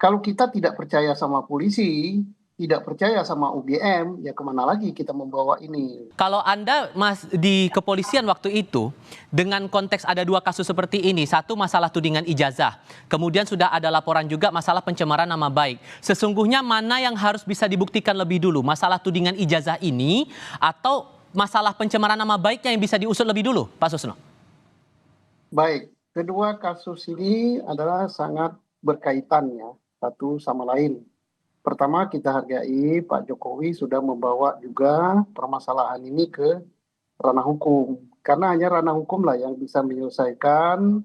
Kalau kita tidak percaya sama polisi, tidak percaya sama UGM, ya kemana lagi kita membawa ini? Kalau Anda Mas di kepolisian waktu itu dengan konteks ada dua kasus seperti ini, satu masalah tudingan ijazah, kemudian sudah ada laporan juga masalah pencemaran nama baik. Sesungguhnya mana yang harus bisa dibuktikan lebih dulu, masalah tudingan ijazah ini atau masalah pencemaran nama baiknya yang bisa diusut lebih dulu, Pak Susno? Baik, kedua kasus ini adalah sangat berkaitan ya, satu sama lain. Pertama, kita hargai Pak Jokowi sudah membawa juga permasalahan ini ke ranah hukum. Karena hanya ranah hukum lah yang bisa menyelesaikan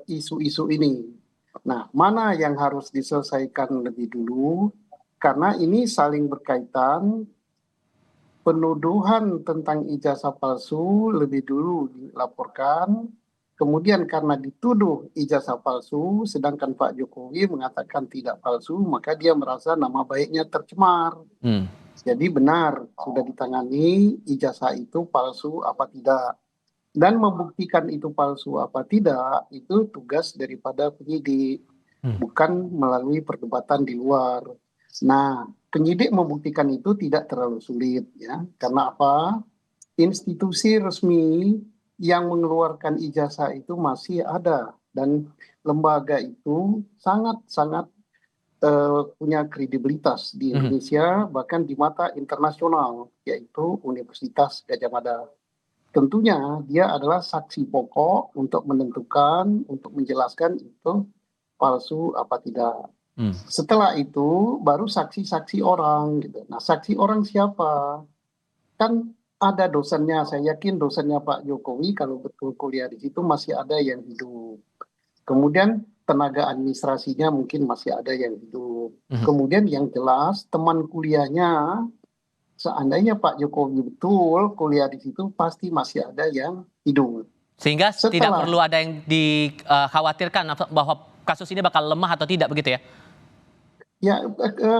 isu-isu ini. Nah, mana yang harus diselesaikan lebih dulu? Karena ini saling berkaitan. Penuduhan tentang ijazah palsu lebih dulu dilaporkan. Kemudian karena dituduh ijazah palsu, sedangkan Pak Jokowi mengatakan tidak palsu, maka dia merasa nama baiknya tercemar. Jadi benar, sudah ditangani ijazah itu palsu apa tidak. Dan membuktikan itu palsu apa tidak, itu tugas daripada penyidik, bukan melalui perdebatan di luar. Nah, penyidik membuktikan itu tidak terlalu sulit ya. Karena apa? Institusi resmi yang mengeluarkan ijazah itu masih ada dan lembaga itu sangat-sangat punya kredibilitas di Indonesia bahkan di mata internasional, yaitu Universitas Gadjah Mada. Tentunya dia adalah saksi pokok untuk menentukan, untuk menjelaskan itu palsu apa tidak. Setelah itu baru saksi-saksi orang gitu. Nah, saksi orang siapa? Kan ada dosennya, saya yakin dosennya Pak Jokowi kalau betul kuliah di situ masih ada yang hidup. Kemudian tenaga administrasinya mungkin masih ada yang hidup. Kemudian yang jelas teman kuliahnya, seandainya Pak Jokowi betul kuliah di situ pasti masih ada yang hidup. Sehingga tidak Setelah perlu ada yang dikhawatirkan bahwa kasus ini bakal lemah atau tidak begitu ya? ya,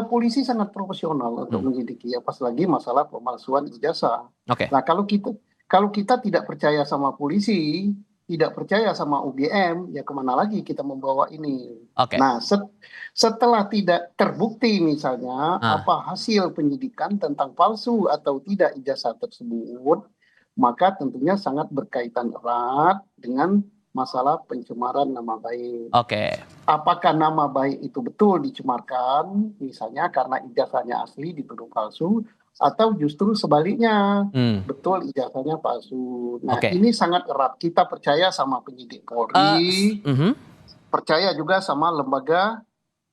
polisi sangat profesional untuk menyelidiki ya, pas lagi masalah pemalsuan ijazah. Oke. Nah, kalau kita tidak percaya sama polisi, tidak percaya sama UGM, ya kemana lagi kita membawa ini? Oke. Nah, setelah tidak terbukti misalnya Ah, apa hasil penyidikan tentang palsu atau tidak ijazah tersebut, maka tentunya sangat berkaitan erat dengan masalah pencemaran nama baik. oke. Apakah nama baik itu betul dicemarkan, misalnya karena ijazahnya asli dituduh palsu, atau justru sebaliknya, betul ijazahnya palsu. Nah, Oke. ini sangat erat. Kita percaya sama penyidik Polri, percaya juga sama lembaga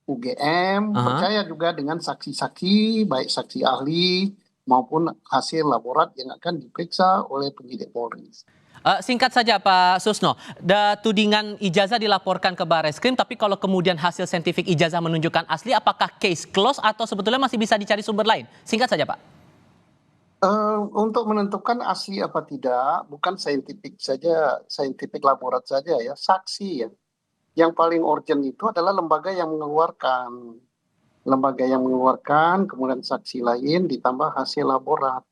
UGM, Aha. percaya juga dengan saksi-saksi, baik saksi ahli maupun hasil laborat yang akan diperiksa oleh penyidik Polri. Singkat saja Pak Susno, tudingan ijazah dilaporkan ke Barreskrim, tapi kalau kemudian hasil saintifik ijazah menunjukkan asli, apakah case close atau sebetulnya masih bisa dicari sumber lain? Singkat saja Pak. Untuk menentukan asli apa tidak, bukan saintifik saja, saintifik laborat saja ya, saksi ya. Yang paling urgent itu adalah lembaga yang mengeluarkan. Lembaga yang mengeluarkan, kemudian saksi lain ditambah hasil laborat.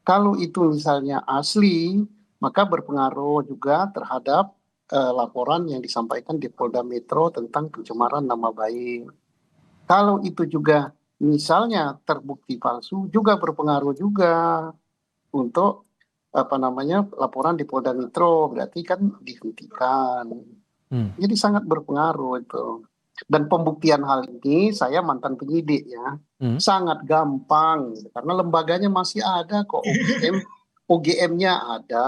Kalau itu misalnya asli, maka berpengaruh juga terhadap laporan yang disampaikan di Polda Metro tentang pencemaran nama baik. Kalau itu juga misalnya terbukti palsu, juga berpengaruh juga untuk apa namanya laporan di Polda Metro, berarti kan dihentikan. Jadi sangat berpengaruh itu. Dan pembuktian hal ini saya mantan penyidik ya, sangat gampang karena lembaganya masih ada kok. OGM-nya ada,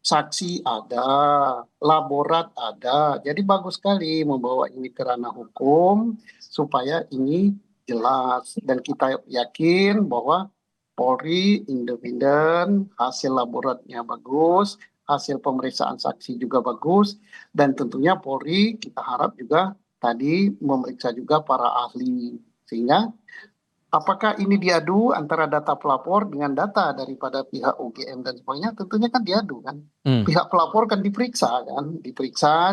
saksi ada, laborat ada. Jadi bagus sekali membawa ini ke ranah hukum supaya ini jelas dan kita yakin bahwa Polri independen, hasil laboratnya bagus, hasil pemeriksaan saksi juga bagus, dan tentunya Polri kita harap juga tadi memeriksa juga para ahli. Sehingga apakah ini diadu antara data pelapor dengan data daripada pihak UGM dan sebagainya, tentunya kan diadu kan. Pihak pelapor kan diperiksa,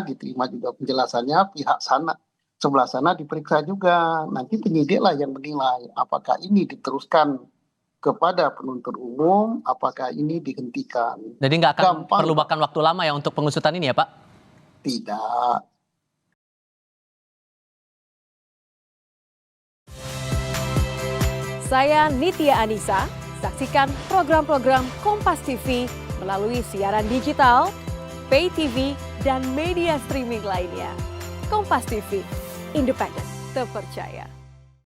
diterima juga penjelasannya, pihak sana sebelah sana diperiksa juga. Nanti penyidiklah yang menilai apakah ini diteruskan kepada penuntut umum, apakah ini dihentikan. Jadi nggak akan Gampang perlu kok, makan waktu lama ya untuk pengusutan ini ya Pak? tidak. Saya Nitya Anissa. Saksikan program-program Kompas TV melalui siaran digital, pay TV, dan media streaming lainnya. Kompas TV, independen, terpercaya.